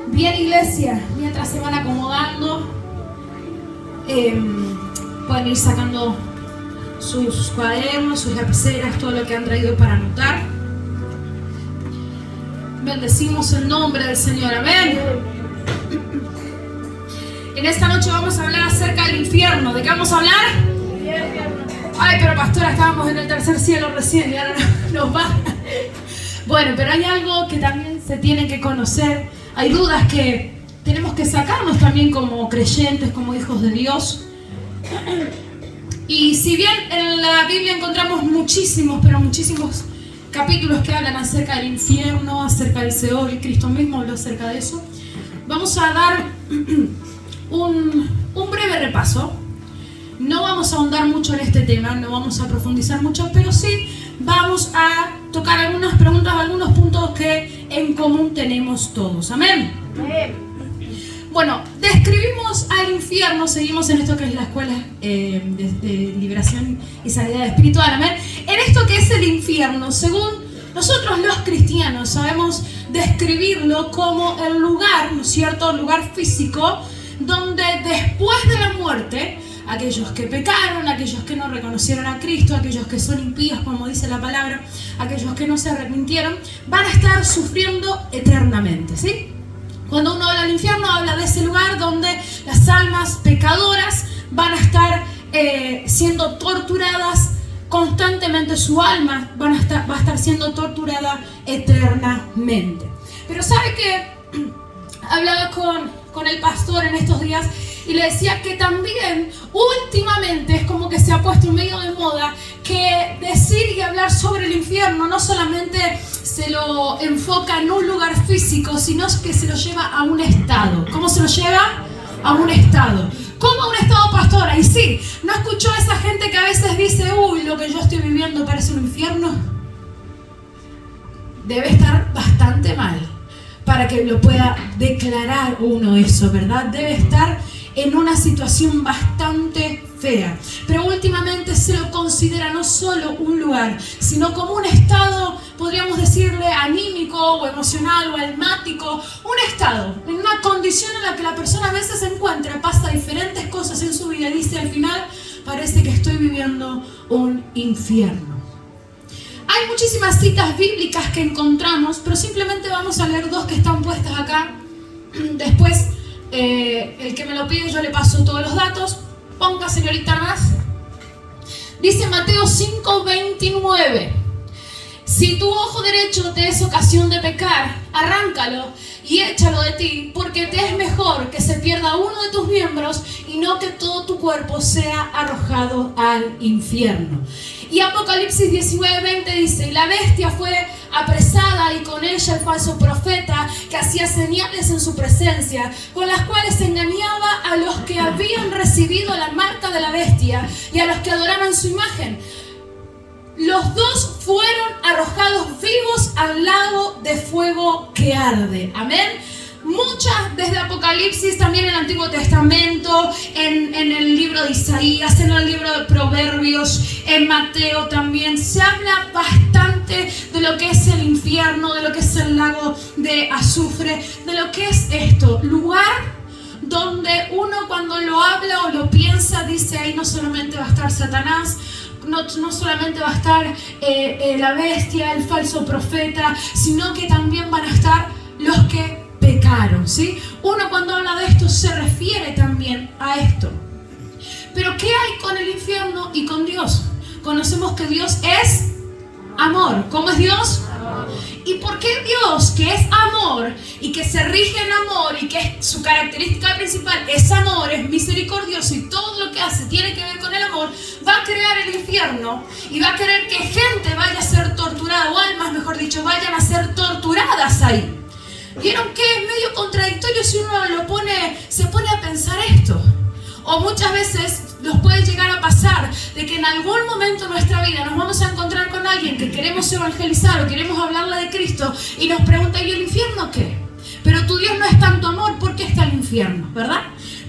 Bien, iglesia, mientras se van acomodando, pueden ir sacando sus cuadernos, sus lapiceras, todo lo que han traído para anotar. Bendecimos el nombre del Señor, amén. En esta noche vamos a hablar acerca del infierno. ¿De qué vamos a hablar? Ay, pero pastora, estábamos en el tercer cielo recién y ahora nos va. Bueno, pero hay algo que también se tiene que conocer. Hay dudas que tenemos que sacarnos también como creyentes, como hijos de Dios. Y si bien en la Biblia encontramos muchísimos, pero muchísimos capítulos que hablan acerca del infierno, acerca del Seol, y Cristo mismo habló acerca de eso, vamos a dar un breve repaso. No vamos a ahondar mucho en este tema, no vamos a profundizar mucho, pero sí vamos a tocar algunas preguntas, algunos puntos que en común tenemos todos. Amén. Bueno, describimos al infierno, seguimos en esto que es la escuela de liberación y sanidad espiritual. Amén. En esto que es el infierno, según nosotros los cristianos sabemos describirlo como el lugar, ¿no es cierto?, el lugar físico donde después de la muerte, aquellos que pecaron, aquellos que no reconocieron a Cristo, aquellos que son impíos, como dice la palabra, aquellos que no se arrepintieron, van a estar sufriendo eternamente, ¿sí? Cuando uno habla del infierno, habla de ese lugar donde las almas pecadoras van a estar siendo torturadas constantemente, su alma va a estar siendo torturada eternamente. Pero ¿sabe qué? Hablaba con el pastor en estos días y le decía que también últimamente es como que se ha puesto medio de moda que decir y hablar sobre el infierno no solamente se lo enfoca en un lugar físico, sino que se lo lleva a un estado. ¿Cómo se lo lleva? A un estado. ¿Cómo a un estado, pastora? Y sí, ¿no escuchó a esa gente que a veces dice, uy, lo que yo estoy viviendo parece un infierno? Debe estar bastante mal para que lo pueda declarar uno eso, ¿verdad? Debe estar en una situación bastante fea. Pero últimamente se lo considera no solo un lugar, sino como un estado, podríamos decirle, anímico o emocional o almático. Un estado, en una condición en la que la persona a veces se encuentra, pasa diferentes cosas en su vida y dice al final, parece que estoy viviendo un infierno. Hay muchísimas citas bíblicas que encontramos, pero simplemente vamos a leer dos que están puestas acá. Después, el que me lo pide, yo le paso todos los datos. Ponga, señorita, más. Dice Mateo 5:29. Si tu ojo derecho te es ocasión de pecar, arráncalo y échalo de ti, porque te es mejor que se pierda uno de tus miembros y no que todo tu cuerpo sea arrojado al infierno. Y Apocalipsis 19:20 dice, y la bestia fue apresada y con ella el falso profeta que hacía señales en su presencia, con las cuales engañaba a los que habían recibido la marca de la bestia y a los que adoraban su imagen. Los dos fueron arrojados vivos al lago de fuego que arde. Amén. Muchas desde Apocalipsis, también en el Antiguo Testamento, en el libro de Isaías, en el libro de Proverbios, en Mateo también, se habla bastante de lo que es el infierno, de lo que es el lago de azufre, de lo que es esto, lugar donde uno cuando lo habla o lo piensa dice ahí no solamente va a estar Satanás, no solamente va a estar la bestia, el falso profeta, sino que también van a estar los que pecaron, ¿sí? Uno cuando habla de esto se refiere también a esto. Pero ¿qué hay con el infierno y con Dios? Conocemos que Dios es amor. ¿Cómo es Dios? Amor. ¿Y por qué Dios, que es amor y que se rige en amor y que su característica principal es amor, es misericordioso y todo lo que hace tiene que ver con el amor, va a crear el infierno y va a querer que gente vaya a ser torturada, o almas, mejor dicho, vayan a ser torturadas ahí? ¿Vieron que es medio contradictorio si uno se pone a pensar esto? O muchas veces nos puede llegar a pasar de que en algún momento de nuestra vida nos vamos a encontrar con alguien que queremos evangelizar o queremos hablarle de Cristo y nos pregunta, ¿y el infierno qué? Pero tu Dios no es tanto amor, ¿por qué está el infierno? ¿Verdad?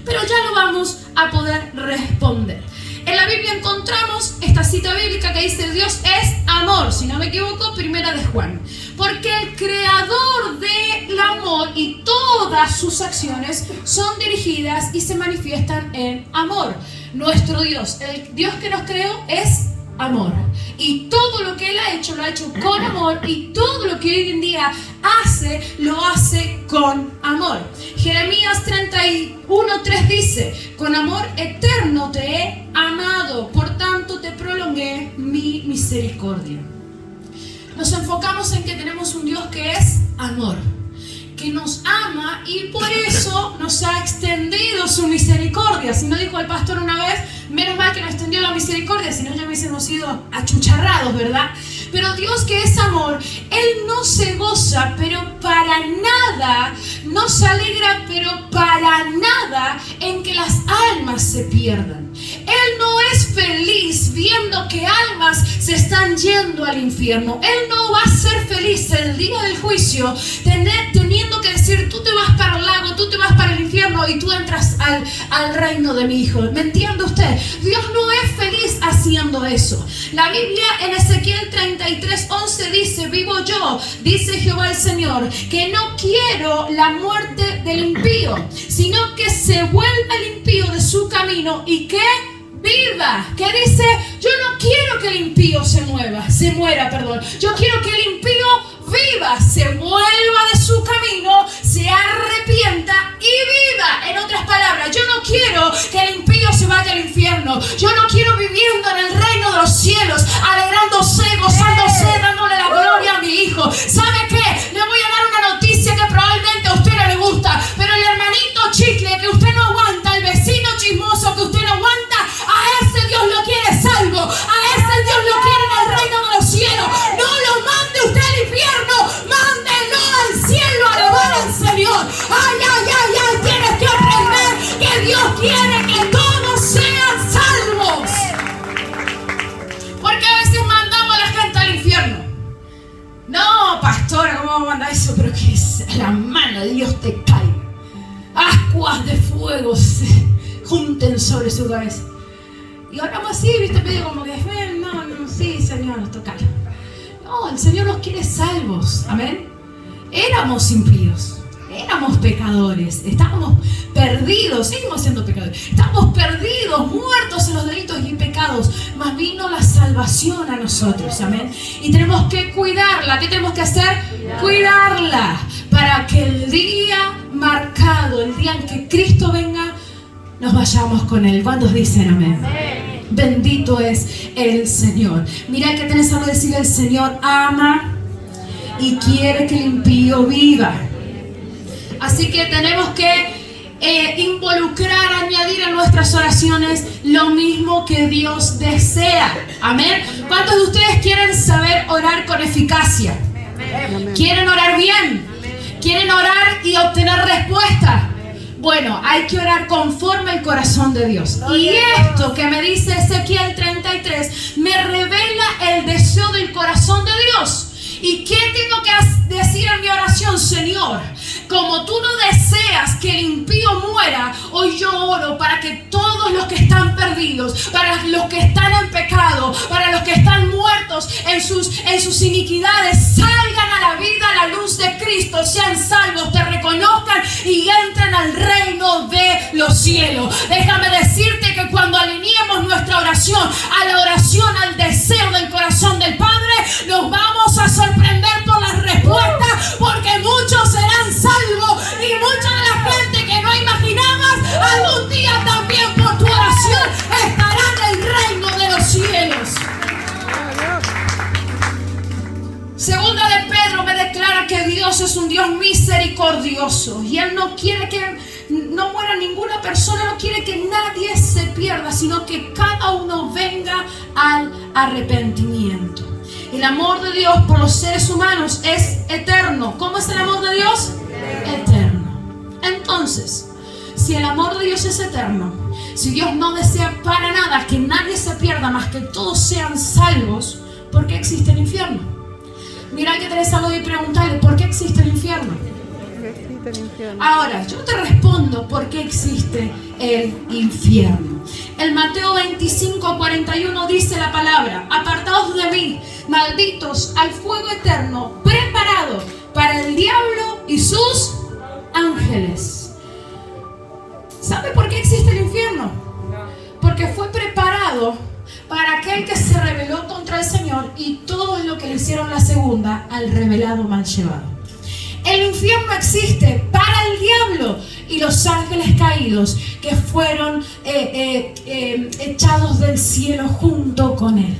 Pero ya lo vamos a poder responder. En la Biblia encontramos esta cita bíblica que dice, Dios es amor. Si no me equivoco, primera de Juan. Porque el creador del amor y todas sus acciones son dirigidas y se manifiestan en amor. Nuestro Dios, el Dios que nos creó, es amor. Y todo lo que Él ha hecho, lo ha hecho con amor. Y todo lo que hoy en día hace, lo hace con amor. Jeremías 31:3 dice: con amor eterno te he amado, por tanto te prolongué mi misericordia. Nos enfocamos en que tenemos un Dios que es amor, que nos ama y por eso nos ha extendido su misericordia. Si no, dijo el pastor una vez, menos mal que nos extendió la misericordia, si no ya hubiésemos sido achucharrados, ¿verdad? Pero Dios, que es amor, Él no se goza, pero para nada, no se alegra, pero para nada en que las almas se pierdan. Él no es feliz viendo que almas se están yendo al infierno. Él no va a ser feliz el día del juicio teniendo que decir: tú te vas para el lago, tú te vas para el infierno y tú entras al reino de mi hijo. ¿Me entiende usted? Dios no es feliz haciendo eso. La Biblia en Ezequiel 33:11 dice: vivo yo, dice Jehová el Señor, que no quiero la muerte del impío, sino que se vuelva el impío de su camino y que viva. ¿Qué dice? Yo no quiero que el impío se muera. Yo quiero que el impío viva, se vuelva de su camino, se arrepienta y viva. En otras palabras, yo no quiero que el impío se vaya al infierno. Yo no quiero viviendo en el reino de los cielos, alegrándose, gozándose, dándole la gloria a mi hijo. ¿Sabe qué? Le voy a dar una noticia que probablemente a usted no le gusta, pero el hermanito chicle que usted no aguanta, el vecino chismoso que usted no aguanta, a ese Dios lo quiere salvo, a ese Dios lo quiere en el reino de los cielos. No lo mande usted al infierno, mándelo al cielo a alabar al Señor. Ay, ay, ay, ay, tienes que aprender que Dios quiere que todos sean salvos. Porque a veces mandamos a la gente al infierno. No, pastora, ¿cómo vamos a mandar eso? Pero que la mano de Dios te caiga. Ascuas de fuego se junten sobre su cabeza. Y oramos así, ¿viste? Medio como que, no, sí, Señor, nos toca. No, el Señor nos quiere salvos. Amén. Éramos impíos, éramos pecadores, estábamos perdidos, seguimos siendo pecadores. Estábamos perdidos, muertos en los delitos y pecados. Mas vino la salvación a nosotros. Amén. Y tenemos que cuidarla. ¿Qué tenemos que hacer? Cuidarla. Para que el día marcado, el día en que Cristo venga, nos vayamos con Él. ¿Cuántos dicen amén? Amén. Bendito es el Señor. Mira que tenés algo que decir: el Señor ama y quiere que el impío viva. Así que tenemos que involucrar, añadir a nuestras oraciones lo mismo que Dios desea. Amén. ¿Cuántos de ustedes quieren saber orar con eficacia? ¿Quieren orar bien? ¿Quieren orar y obtener respuesta? Bueno, hay que orar conforme al corazón de Dios. Y esto que me dice Ezequiel 33 me revela el deseo del corazón de Dios. ¿Y qué tengo que decir en mi oración? Señor, como tú no deseas que el impío muera, hoy yo oro para que todos los que están perdidos, para los que están en pecado, para los que están muertos en sus iniquidades, salgan a la vida, a la luz de Cristo, sean salvos, te reconozcan y entren al reino de los cielos. Déjame decirte que cuando alineemos nuestra oración a la oración, al deseo del corazón del Padre, nos vamos a sorprender por las respuestas, porque muchos serán salvos y mucha de la gente que no imaginabas algún día también por tu oración estará en el reino de los cielos. Segunda de Pedro me declara que Dios es un Dios misericordioso y Él no quiere que no muera ninguna persona, no quiere que nadie se pierda, sino que cada uno venga al arrepentimiento. El amor de Dios por los seres humanos es eterno. ¿Cómo es el amor de Dios? Eterno. Entonces, si el amor de Dios es eterno, si Dios no desea para nada que nadie se pierda, más que todos sean salvos, ¿por qué existe el infierno? Mira que tenés algo y preguntarle: ¿por qué existe el infierno? Ahora, yo te respondo por qué existe el infierno. En Mateo 25:41 dice la palabra: apartaos de mí, malditos, al fuego eterno, preparado para el diablo y sus ángeles. ¿Sabe por qué existe el infierno? Porque fue preparado para aquel que se rebeló contra el Señor y todo lo que le hicieron la segunda al rebelado mal llevado. El infierno existe para el diablo y los ángeles caídos que fueron echados del cielo junto con él.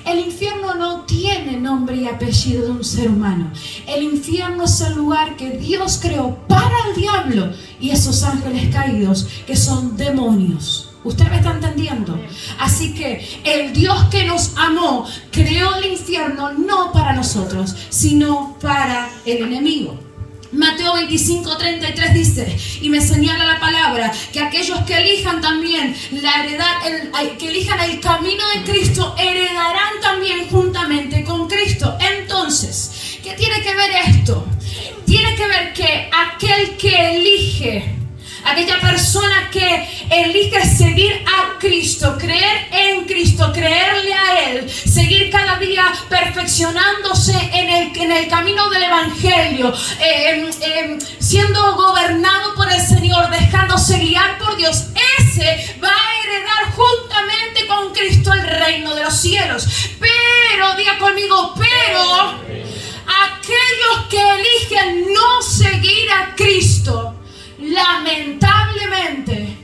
El infierno no tiene nombre y apellido de un ser humano. El infierno es el lugar que Dios creó para el diablo y esos ángeles caídos que son demonios. ¿Usted me está entendiendo? Así que el Dios que nos amó creó el infierno no para nosotros, sino para el enemigo. Mateo 25:33 dice, y me señala la palabra, que aquellos que elijan también que elijan el camino de Cristo, heredarán también juntamente con Cristo. Entonces, ¿qué tiene que ver esto? Tiene que ver que aquel que elige, aquella persona que elige seguir a Cristo, creer en Cristo, creerle a Él, seguir cada día perfeccionándose en el camino del Evangelio, siendo gobernado por el Señor, dejándose guiar por Dios, ese va a heredar juntamente con Cristo el reino de los cielos. Pero, diga conmigo, pero aquellos que eligen no seguir a Cristo, lamentablemente,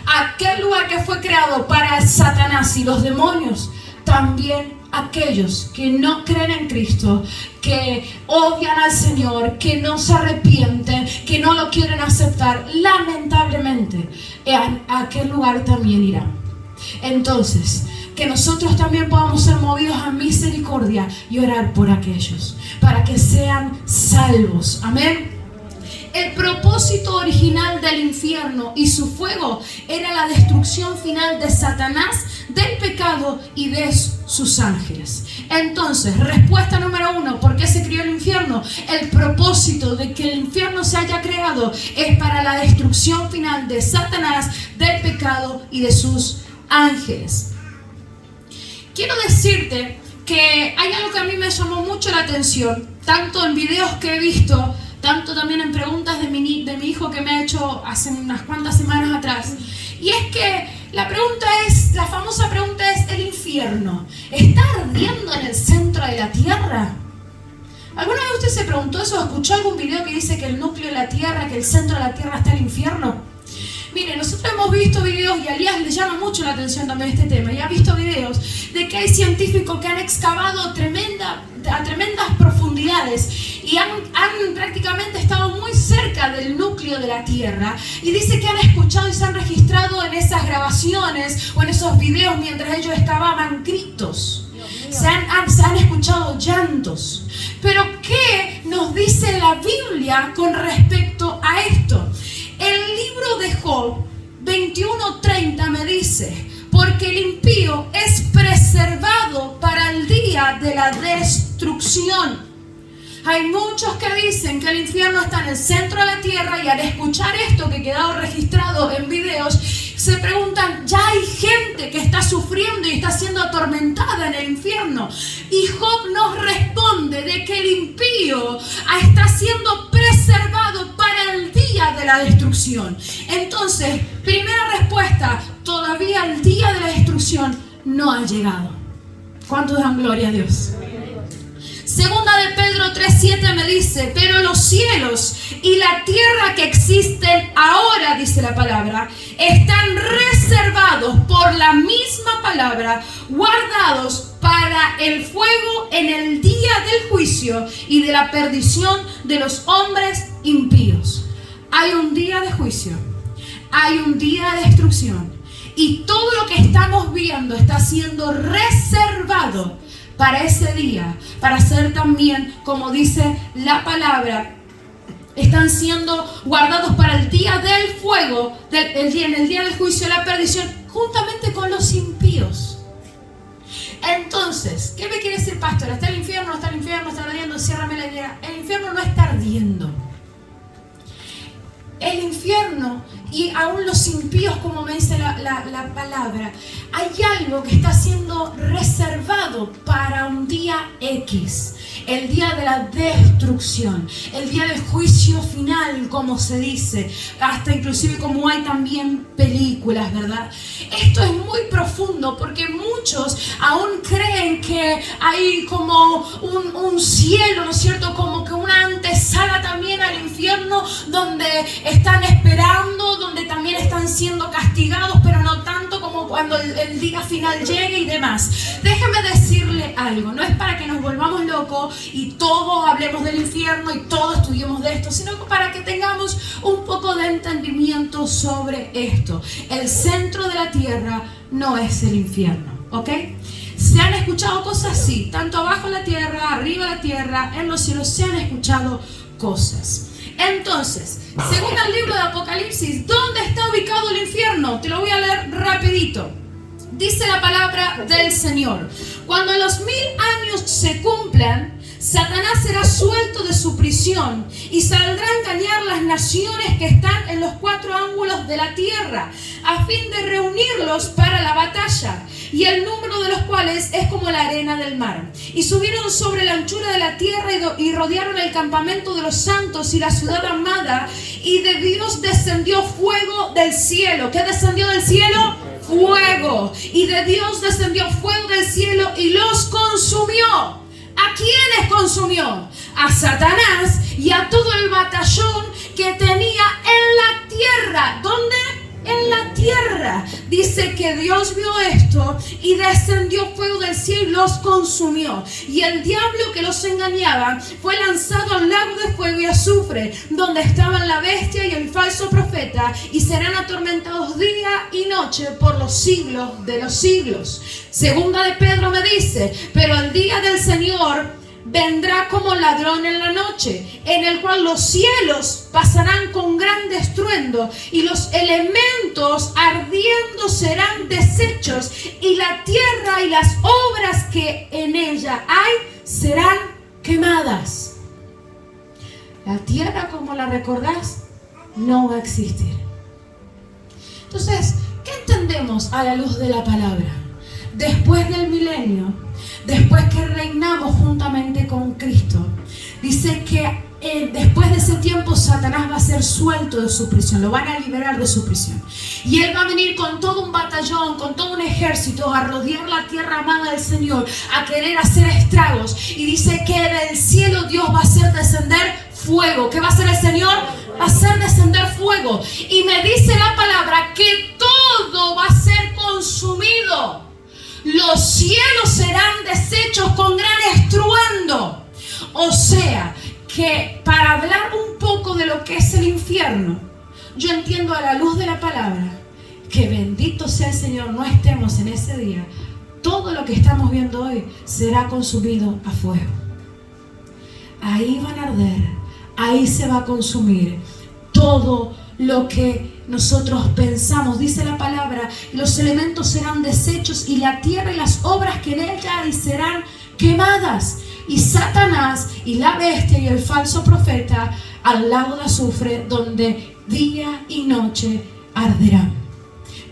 aquel lugar que fue creado para Satanás y los demonios, también aquellos que no creen en Cristo, que odian al Señor, que no se arrepienten, que no lo quieren aceptar, lamentablemente, a aquel lugar también irán. Entonces, que nosotros también podamos ser movidos a misericordia y orar por aquellos, para que sean salvos. Amén. El propósito original del infierno y su fuego era la destrucción final de Satanás, del pecado y de sus ángeles. Entonces, respuesta número 1, ¿por qué se creó el infierno? El propósito de que el infierno se haya creado es para la destrucción final de Satanás, del pecado y de sus ángeles. Quiero decirte que hay algo que a mí me llamó mucho la atención, tanto en videos que he visto, tanto también en preguntas de mi hijo que me ha hecho hace unas cuantas semanas atrás. Y es que la famosa pregunta es: ¿el infierno está ardiendo en el centro de la tierra? ¿Alguna vez usted se preguntó eso o escuchó algún video que dice que el núcleo de la tierra, que el centro de la tierra está el infierno? Mire, nosotros hemos visto videos, y a Elías le llama mucho la atención también este tema, y ha visto videos de que hay científicos que han excavado a tremendas profundidades y han prácticamente estado muy cerca del núcleo de la Tierra, y dice que han escuchado y se han registrado en esas grabaciones o en esos videos mientras ellos excavaban gritos. Se han escuchado llantos. Pero ¿qué nos dice la Biblia con respecto a esto? El libro de Job 21:30 me dice: porque el impío es preservado para el día de la destrucción. Hay muchos que dicen que el infierno está en el centro de la tierra, y al escuchar esto que ha quedado registrado en videos, se preguntan: ya hay gente que está sufriendo y está siendo atormentada en el infierno. Y Job nos responde de que el impío está siendo preservado para el día de la destrucción. Entonces, primera respuesta: todavía el día de la destrucción no ha llegado. ¿Cuántos dan gloria a Dios? Segunda de Pedro 3:7 me dice: pero los cielos y la tierra que existen ahora, dice la palabra, están reservados por la misma palabra, guardados para el fuego en el día del juicio y de la perdición de los hombres impíos. Hay un día de juicio, hay un día de destrucción, y todo lo que estamos viendo está siendo reservado para ese día, para ser también, como dice la palabra, están siendo guardados para el día del fuego, en el día del juicio de la perdición, juntamente con los impíos. Entonces, ¿qué me quiere decir, pastor? ¿Está el infierno? ¿No está el infierno? ¿Está ardiendo? Ciérrame la idea. El infierno no está ardiendo. El infierno y aún los impíos, como me dice la palabra, hay algo que está siendo reservado para un día X, el día de la destrucción, el día del juicio final, como se dice, hasta inclusive como hay también películas, ¿verdad? Esto es muy profundo porque muchos aún creen que hay como un cielo, ¿no es cierto? Como que una antesala también al infierno, donde están esperando, donde también están siendo castigados, pero no tanto como cuando el día final llegue y demás. Déjeme decirle algo, no es para que nos volvamos locos y todos hablemos del infierno y todos estudiemos de esto, sino para que tengamos un poco de entendimiento sobre esto. El centro de la tierra no es el infierno, ¿ok? Se han escuchado cosas así, tanto abajo en la tierra, arriba en la tierra, en los cielos, se han escuchado cosas. Entonces, según el libro de Apocalipsis, ¿dónde está ubicado el infierno? Te lo voy a leer rapidito. Dice la palabra del Señor: cuando los 1000 años se cumplan, Satanás será suelto de su prisión y saldrá a engañar las naciones que están en los 4 ángulos de la tierra, a fin de reunirlos para la batalla, y el número de los cuales es como la arena del mar. Y subieron sobre la anchura de la tierra y rodearon el campamento de los santos y la ciudad amada, y de Dios descendió fuego del cielo. ¿Qué descendió del cielo? Fuego. Y de Dios descendió fuego del cielo y los consumió. ¿A quiénes consumió? A Satanás y a todo el batallón que tenía en la tierra. ¿Dónde? En la tierra. Dice que Dios vio esto y descendió fuego del cielo y los consumió. Y el diablo que los engañaba fue lanzado al lago de fuego y azufre, donde estaban la bestia y el falso profeta, y serán atormentados día y noche por los siglos de los siglos. Segunda de Pedro me dice: pero el día del Señor vendrá como ladrón en la noche, en el cual los cielos pasarán con gran estruendo, y los elementos ardiendo serán deshechos, y la tierra y las obras que en ella hay serán quemadas. La tierra, como la recordás, no va a existir. Entonces, ¿qué entendemos a la luz de la palabra? Después del milenio, después que reinamos juntamente con Cristo, dice que después de ese tiempo Satanás va a ser suelto de su prisión, lo van a liberar de su prisión, y él va a venir con todo un batallón, con todo un ejército a rodear la tierra amada del Señor, a querer hacer estragos. Y dice que del cielo Dios va a hacer descender fuego. ¿Qué va a hacer el Señor? Va a hacer descender fuego. Y me dice la palabra que todo va a ser consumido. Los cielos serán deshechos con gran estruendo. O sea, que para hablar un poco de lo que es el infierno, yo entiendo a la luz de la palabra que bendito sea el Señor, no estemos en ese día. Todo lo que estamos viendo hoy será consumido a fuego. Ahí van a arder, ahí se va a consumir todo lo que nosotros pensamos. Dice la palabra: los elementos serán deshechos y la tierra y las obras que en ella hay serán quemadas. Y Satanás y la bestia y el falso profeta al lago de azufre, donde día y noche arderán.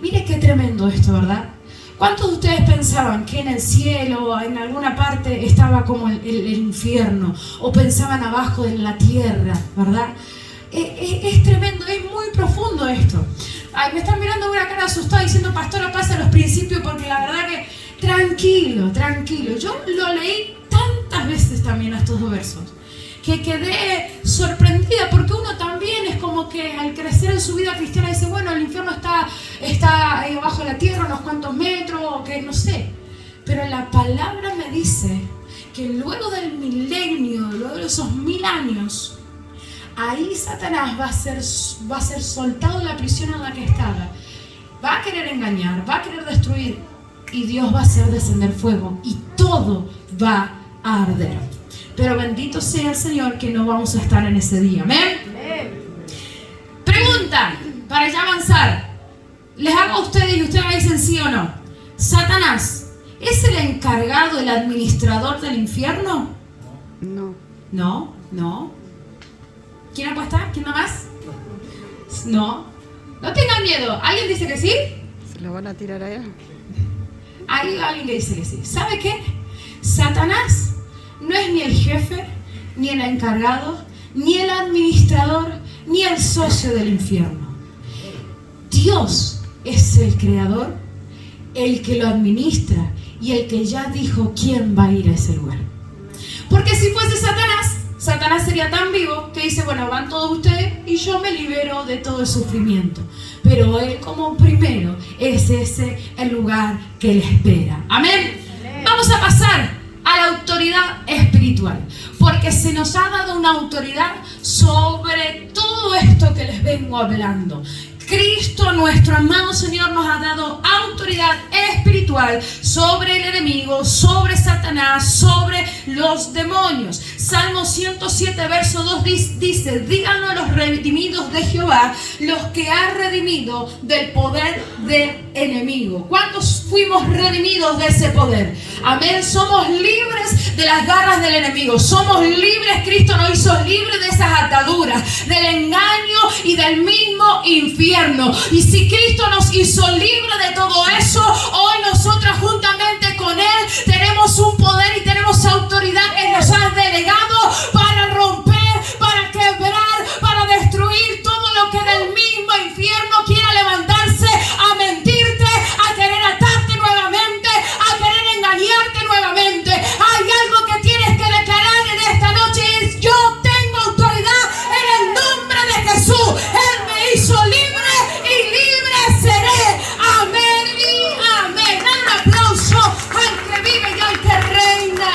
Mire qué tremendo esto, ¿verdad? ¿Cuántos de ustedes pensaban que en el cielo, en alguna parte, estaba como el infierno? O pensaban abajo de la tierra, ¿verdad? Es tremendo, es muy profundo esto. Ay, me están mirando con una cara asustada diciendo: pastora, pasa los principios, porque la verdad que tranquilo, tranquilo. Yo lo leí tantas veces también a estos 2 versos que quedé sorprendida, porque uno también es como que al crecer en su vida cristiana dice: bueno, el infierno está ahí abajo de la tierra, unos cuantos metros, o que no sé. Pero la palabra me dice que luego del milenio, luego de esos 1000 años, ahí Satanás va a ser soltado de la prisión en la que estaba. Va a querer engañar, va a querer destruir, y Dios va a hacer descender fuego y todo va a arder. Pero bendito sea el Señor que no vamos a estar en ese día. ¿Amén? Pregunta, para ya avanzar. Les hago a ustedes y ustedes me dicen sí o no. ¿Satanás es el encargado, el administrador del infierno? No. No. ¿Quién apuesta? ¿Quién más? No. No tengan miedo. ¿Alguien dice que sí? ¿Se lo van a tirar a él? Hay alguien que dice que sí. ¿Sabe qué? Satanás no es ni el jefe, ni el encargado, ni el administrador, ni el socio del infierno. Dios es el creador, el que lo administra y el que ya dijo quién va a ir a ese lugar. Porque si fuese Satanás sería tan vivo que dice, bueno, van todos ustedes y yo me libero de todo el sufrimiento. Pero él como primero es ese el lugar que le espera. Amén. Vamos a pasar a la autoridad espiritual, porque se nos ha dado una autoridad sobre todo esto que les vengo hablando. Cristo, nuestro amado Señor, nos ha dado autoridad espiritual sobre el enemigo, sobre Satanás, sobre los demonios. Salmo 107, verso 2 dice, díganlo a los redimidos de Jehová, los que ha redimido del poder del enemigo. ¿Cuántos fuimos redimidos de ese poder? Amén. Somos libres de las garras del enemigo. Somos libres. Cristo nos hizo libres de esas ataduras, del engaño y del mismo infierno. Y si Cristo nos hizo libres de todo eso, hoy nosotros juntamente con Él tenemos un poder y tenemos autoridad que nos ha delegado para romper, para quebrar, para destruir todo lo que del mismo infierno quiera levantarse a mentirte, a querer atarte nuevamente, a querer engañarte nuevamente. Hay algo que tienes que declarar en esta noche, es: yo tengo autoridad en el nombre de Jesús. Él me hizo libre y libre seré. Amén y amén. Dan un aplauso al que vive y al que reina.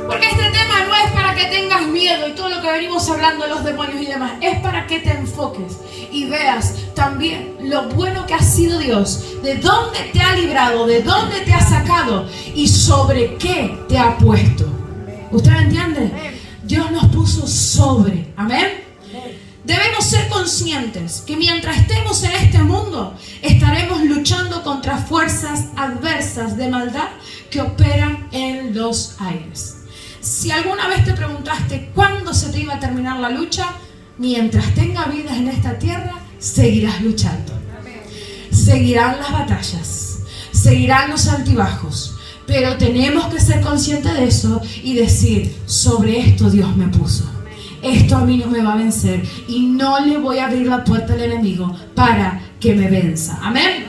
Porque este tema no es para que tengas miedo y todo lo que venimos hablando de los demonios y demás. Es para que te enfoques y veas también lo bueno que ha sido Dios, de dónde te ha librado, de dónde te ha sacado y sobre qué te ha puesto. ¿Usted me entiende? Dios nos puso sobre. Amén. Debemos ser conscientes que mientras estemos en este mundo, estaremos luchando contra fuerzas adversas de maldad que operan en los aires. Si alguna vez te preguntaste cuándo se te iba a terminar la lucha, mientras tenga vida en esta tierra, seguirás luchando. Seguirán las batallas, seguirán los altibajos, pero tenemos que ser conscientes de eso y decir: sobre esto Dios me puso. Esto a mí no me va a vencer y no le voy a abrir la puerta al enemigo para que me venza. Amén.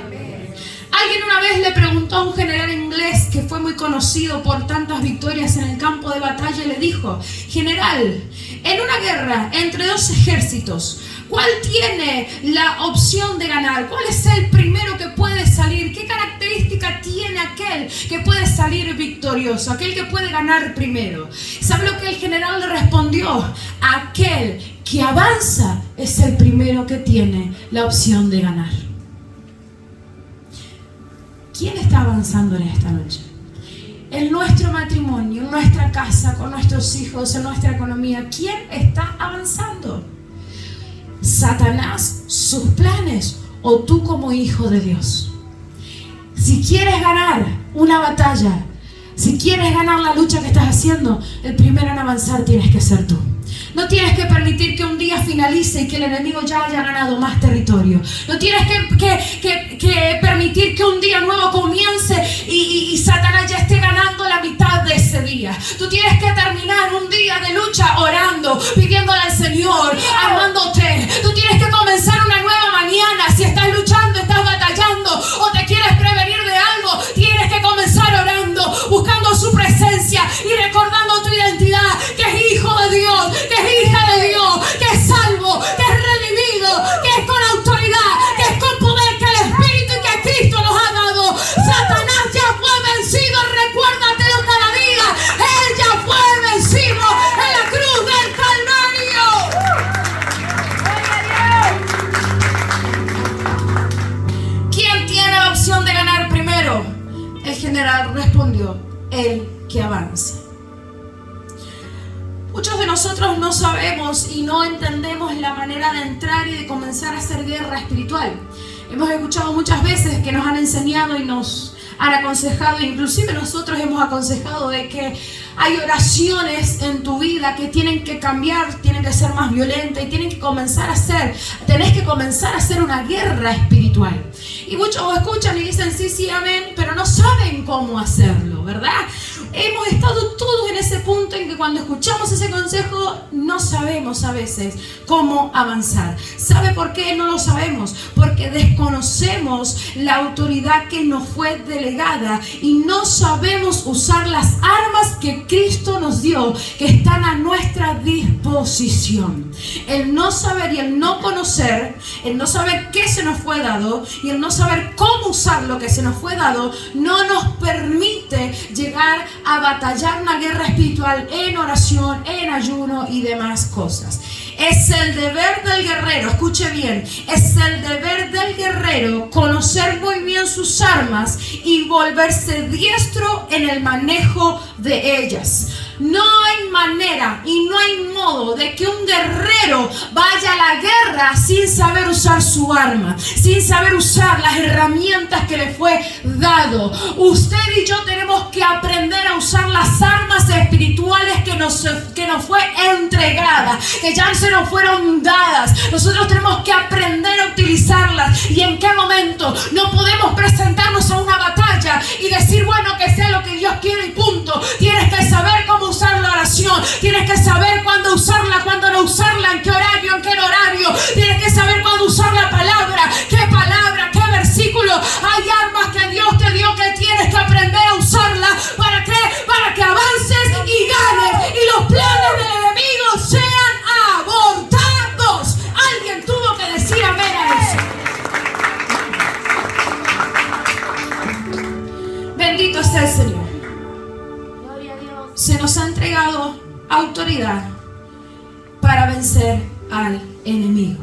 Alguien una vez le preguntó a un general inglés que fue muy conocido por tantas victorias en el campo de batalla y le dijo: general, en una guerra entre dos ejércitos, ¿cuál tiene la opción de ganar? ¿Cuál es el primero que puede salir? ¿Qué característica tiene aquel que puede salir victorioso? Aquel que puede ganar primero. ¿Sabe lo que el general le respondió? Aquel que avanza es el primero que tiene la opción de ganar. ¿Quién está avanzando en esta noche? En nuestro matrimonio, en nuestra casa, con nuestros hijos, en nuestra economía. ¿Quién está avanzando? ¿Satanás, sus planes o tú como hijo de Dios? Si quieres ganar una batalla, si quieres ganar la lucha que estás haciendo, el primero en avanzar tienes que ser tú. No tienes que permitir que un día finalice y que el enemigo ya haya ganado más territorio. No tienes que permitir que un día nuevo comience y Satanás ya esté ganando la mitad de ese día. Tú tienes que terminar un día de lucha orando, pidiéndole al Señor, armándote. Tú tienes que comenzar una nueva mañana. Si estás luchando, estás batallando o te quieres prevenir de algo, tienes que comenzar orando, buscando su presencia y recordando tu identidad, que es hijo de Dios, que es hija de Dios, que es salvo, que es redimido, que es con autoridad, que es con poder, que el Espíritu y que Cristo nos ha dado. Satanás ya fue vencido, recuérdatelo cada día. Él ya fue vencido en la cruz del Calvario. ¿Quién tiene la opción de ganar primero? El general respondió: el que avanza. Muchos de nosotros no sabemos y no entendemos la manera de entrar y de comenzar a hacer guerra espiritual. Hemos escuchado muchas veces que nos han enseñado y nos han aconsejado, inclusive nosotros hemos aconsejado de que Hay oraciones en tu vida que tienen que cambiar, tienen que ser más violentas y tenés que comenzar a hacer una guerra espiritual. Y muchos escuchan y dicen sí, amén, pero no saben cómo hacerlo, ¿verdad? Hemos estado todos en ese punto en que cuando escuchamos ese consejo no sabemos a veces cómo avanzar. ¿Sabe por qué no lo sabemos? Porque desconocemos la autoridad que nos fue delegada y no sabemos usar las armas que Cristo nos dio, que están a nuestra disposición. El no saber y el no conocer, el no saber qué se nos fue dado y el no saber cómo usar lo que se nos fue dado, no nos permite llegar a batallar una guerra espiritual en oración, en ayuno y demás cosas. Es el deber del guerrero, escuche bien, es el deber del guerrero conocer muy bien sus armas y volverse diestro en el manejo de ellas. No hay manera y no hay modo de que un guerrero vaya a la guerra sin saber usar su arma, sin saber usar las herramientas que le fue dado. Usted y yo tenemos que aprender a usar las armas espirituales que nos fue entregada, que ya se nos fueron dadas. Nosotros tenemos que aprender a utilizarlas. ¿Y en qué momento? No podemos presentarnos a una batalla y decir, bueno, que sea lo que Dios quiere y punto. Tienes que saber cómo usar la oración, tienes que saber cuándo usarla, cuándo no usarla, en qué horario, tienes que saber cuándo usar la palabra, qué versículo. Hay armas que Dios te dio que tienes que aprender a usarla. ¿Para qué? Para que avances y ganes y los planes del enemigo sean abortados. Alguien tuvo que decir amén a eso. Bendito sea el Señor. Se nos ha entregado autoridad para vencer al enemigo.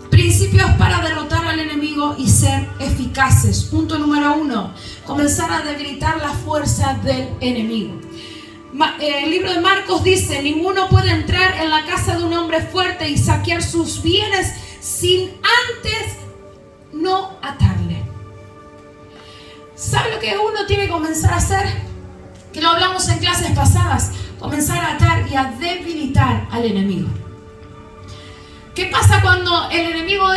Principios para derrotar al enemigo y ser eficaces. Punto número 1. Comenzar a debilitar la fuerza del enemigo. El libro de Marcos dice: ninguno puede entrar en la casa de un hombre fuerte y saquear sus bienes sin antes no atarle. ¿Sabe lo que uno tiene que comenzar a hacer? Que lo hablamos en clases pasadas. Comenzar a atar y a debilitar al enemigo. ¿Qué pasa cuando el enemigo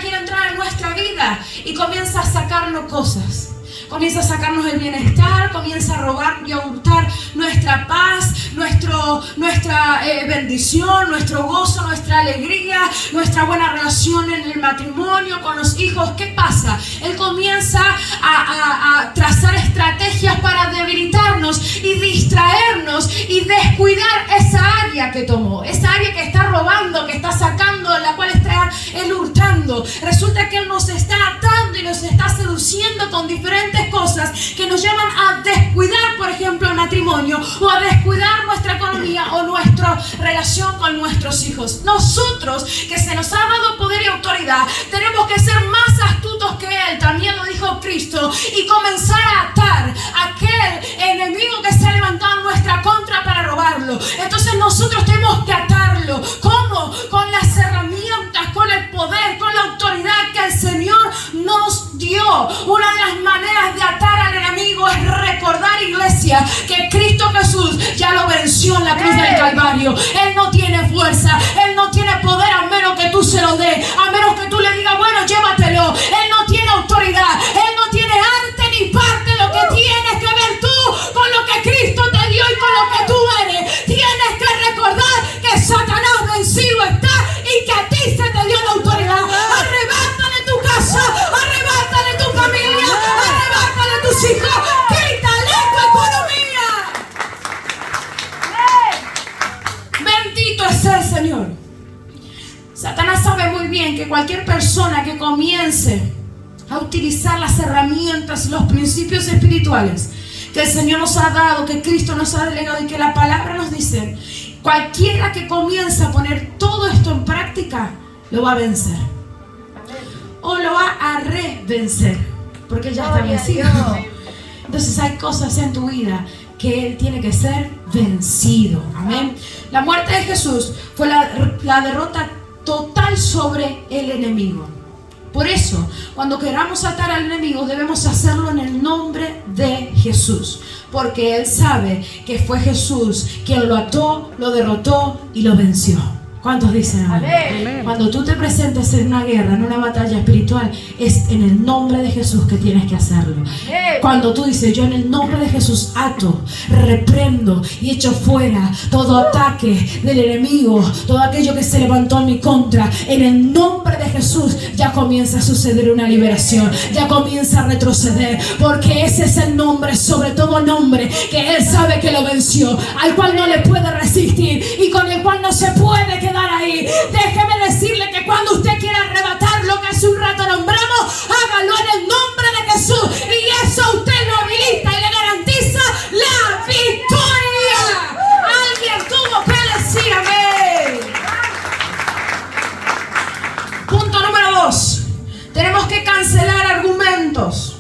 quiere entrar en nuestra vida y comienza a sacarnos cosas? Comienza a sacarnos el bienestar, comienza a robar y a hurtar nuestra paz, nuestra bendición, nuestro gozo, nuestra alegría, nuestra buena relación en el matrimonio, con los hijos. ¿Qué pasa? Él comienza a trazar estrategias para debilitarnos y distraernos y descuidar esa área que tomó, esa área que está robando, que está sacando, la cual está él hurtando. Resulta que él nos está atando y nos está seduciendo con diferentes cosas que nos llevan a descuidar, por ejemplo, el matrimonio, o a descuidar nuestra economía o nuestra relación con nuestros hijos. Nosotros, que se nos ha dado poder y autoridad, tenemos que ser más astutos que él, también lo dijo Cristo, y comenzar a atar a aquel enemigo que se ha levantado en nuestra contra para robarlo. Entonces nosotros tenemos que atarlo. ¿Cómo? Con las herramientas, con el poder, con la autoridad que el Señor nos dio. Una de las maneras de atar al enemigo es recordar, iglesia, que Cristo Jesús ya lo venció en la cruz del Calvario. Él no tiene fuerza, Él no tiene poder a menos que tú se lo des, a menos que tú le digas, bueno, llévatelo. Él no tiene autoridad, Él no tiene arte ni parte. Lo que tienes que ver tú con lo que Cristo te dio y con lo que tú eres. Tienes que recordar que Satanás vencido está y que a ti se te dio la autoridad. Arrebátale tu casa, arrebátale tu familia, arrebátale tus hijos, quítale tu economía. Bendito es el Señor. Satanás sabe muy bien que cualquier persona que comience a utilizar las herramientas, los principios espirituales que el Señor nos ha dado, que Cristo nos ha delegado y que la palabra nos dice, cualquiera que comienza a poner todo esto en práctica, lo va a vencer. O lo va a revencer, porque ya está vencido. Entonces hay cosas en tu vida que Él tiene que ser vencido. Amén. La muerte de Jesús fue la derrota total sobre el enemigo. Por eso, cuando queramos atar al enemigo, debemos hacerlo en el nombre de Jesús. porque él sabe que fue Jesús quien lo ató, lo derrotó y lo venció. ¿Cuántos dicen amén? Amén. Cuando tú te presentes en una guerra, en una batalla espiritual, es en el nombre de Jesús que tienes que hacerlo. Cuando tú dices, yo en el nombre de Jesús ato, reprendo y echo fuera todo ataque del enemigo, todo aquello que se levantó en mi contra, en el nombre de Jesús ya comienza a suceder una liberación, ya comienza a retroceder, porque ese es el nombre, sobre todo nombre, que él sabe que lo venció, al cual no le puede resistir y con el cual no se puede quedar ahí. Déjeme decirle que cuando usted quiera arrebatar lo que hace un rato nombramos, hágalo en el nombre de Jesús, y eso usted lo habilita y le garantiza la victoria. Alguien tuvo que decir amén. Punto número 2. Tenemos que cancelar argumentos.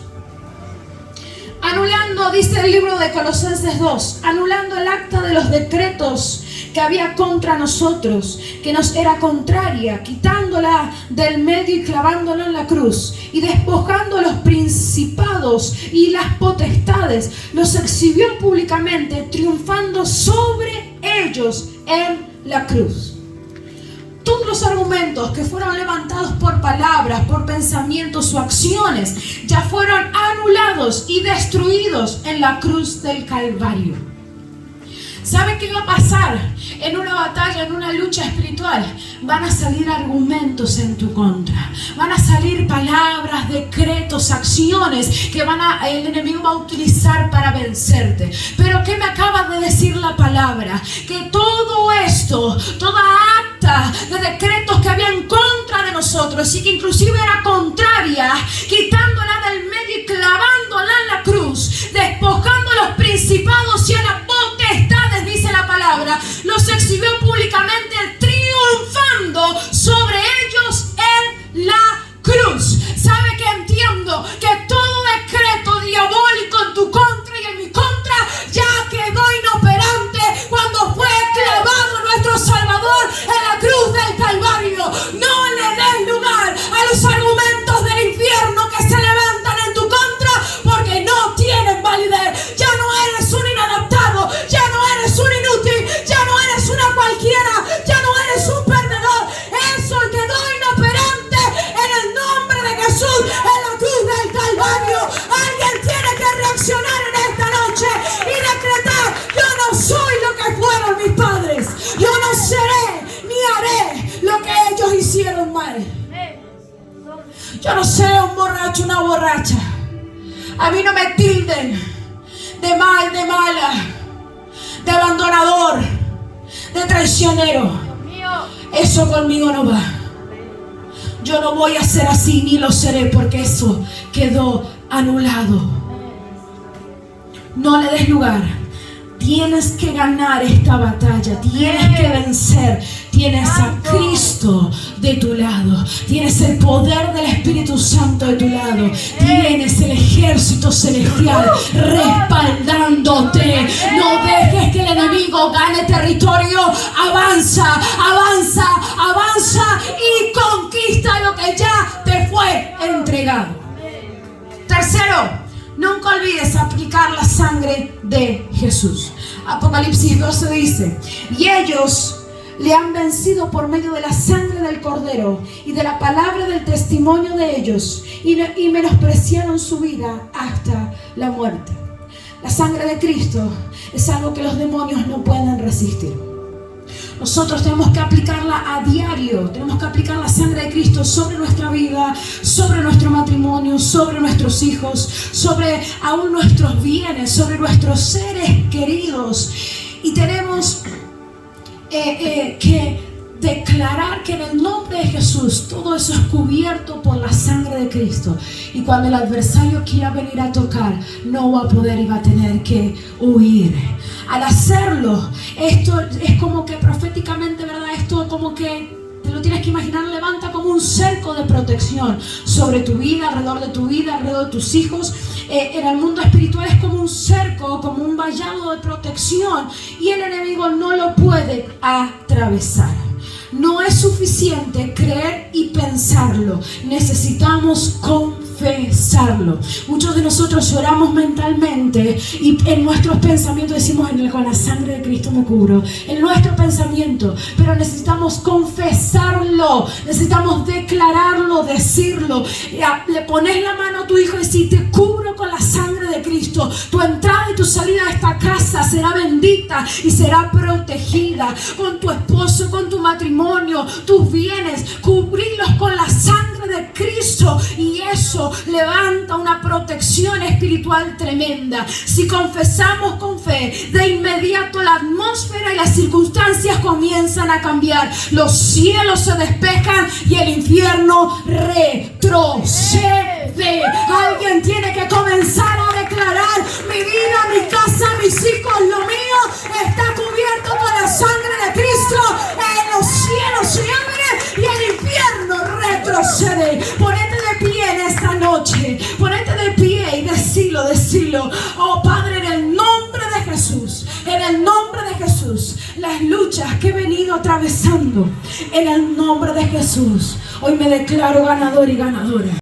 Anulando, dice el libro de Colosenses 2, anulando el acta de los decretos que había contra nosotros, que nos era contraria, quitándola del medio y clavándola en la cruz, y despojando los principados y las potestades, los exhibió públicamente, triunfando sobre ellos en la cruz. Todos los argumentos que fueron levantados por palabras, por pensamientos o acciones, ya fueron anulados y destruidos en la cruz del Calvario. ¿Sabe qué va a pasar en una batalla, en una lucha espiritual? Van a salir argumentos en tu contra. Van a salir palabras, decretos, acciones que el enemigo va a utilizar para vencerte. Pero ¿qué me acaba de decir la palabra? Que todo esto, toda acta de decretos que había en contra de nosotros y que inclusive era contraria, quitándola del medio y clavándola en la cruz, despojando a los principados y a las potestades, dice la palabra, los exhibió públicamente, triunfando sobre ellos en la cruz. ¿Sabe que entiendo que todo decreto diabólico en tu contra y en mi contra ya quedó inoperante cuando fue clavado nuestro Salvador en la cruz del Calvario? No le des lugar a los argumentos del infierno que se levantan en tu contra, porque no tienen validez. Ya no eres un inadaptado, ya no eres un inútil, ya no eres una cualquiera, ya no eres un perdedor. Eso quedó inoperante en el nombre de Jesús en la cruz del Calvario. Alguien tiene que reaccionar en esta noche y decretar: yo no soy lo que fueron mis padres, yo no seré ni haré lo que ellos hicieron mal. Yo no seré un borracho, una borracha. A mí no me tilden de mal, de mala, de abandonador, de traicionero. Eso conmigo no va. Yo no voy a ser así, ni lo seré, porque eso quedó anulado. No le des lugar. Tienes que ganar esta batalla, tienes que vencer. Tienes a Cristo de tu lado, tienes el poder del Espíritu Santo de tu lado, tienes el ejército celestial respaldándote. No dejes que el enemigo gane territorio. Avanza, avanza, avanza y conquista lo que ya te fue entregado. Tercero, nunca olvides aplicar la sangre de Jesús. Apocalipsis 12 dice: y ellos le han vencido por medio de la sangre del Cordero y de la palabra del testimonio de ellos, y menospreciaron su vida hasta la muerte. La sangre de Cristo es algo que los demonios no pueden resistir. Nosotros tenemos que aplicarla a diario. Tenemos que aplicar la sangre de Cristo sobre nuestra vida, sobre nuestro matrimonio, sobre nuestros hijos, sobre aún nuestros bienes, sobre nuestros seres queridos. Y tenemos que declarar que en el nombre de Jesús todo eso es cubierto por la sangre de Cristo. Y cuando el adversario quiera venir a tocar, no va a poder y va a tener que huir. Al hacerlo, esto es como que proféticamente, ¿verdad? Esto como que te lo tienes que imaginar, levanta como un cerco de protección sobre tu vida, alrededor de tu vida, alrededor de tus hijos. En el mundo espiritual es como un cerco, como un vallado de protección, y el enemigo no lo puede atravesar. No es suficiente creer y pensarlo, necesitamos confiar. confesarlo. Muchos de nosotros lloramos mentalmente y en nuestros pensamientos decimos, con la sangre de Cristo me cubro. En nuestro pensamiento, pero necesitamos confesarlo, necesitamos declararlo, decirlo. Le pones la mano a tu hijo y decís, te cubro con la sangre de Cristo. Tu entrada y tu salida a esta casa será bendita y será protegida. Con tu esposo, con tu matrimonio, tus bienes, cubrirlos con la sangre de Cristo, y eso levanta una protección espiritual tremenda. Si confesamos con fe, de inmediato la atmósfera y las circunstancias comienzan a cambiar. Los cielos se despejan y el infierno retrocede. Alguien tiene que comenzar a declarar: mi vida, mi casa, mis hijos, lo mío está cubierto con la sangre de Cristo. En los cielos se abren y el infierno retrocede. Ponete de pie en esta noche, ponete de pie y decilo. Oh Padre, en el nombre de Jesús, en el nombre de Jesús, las luchas que he venido atravesando, en el nombre de Jesús, hoy me declaro ganador y ganadora.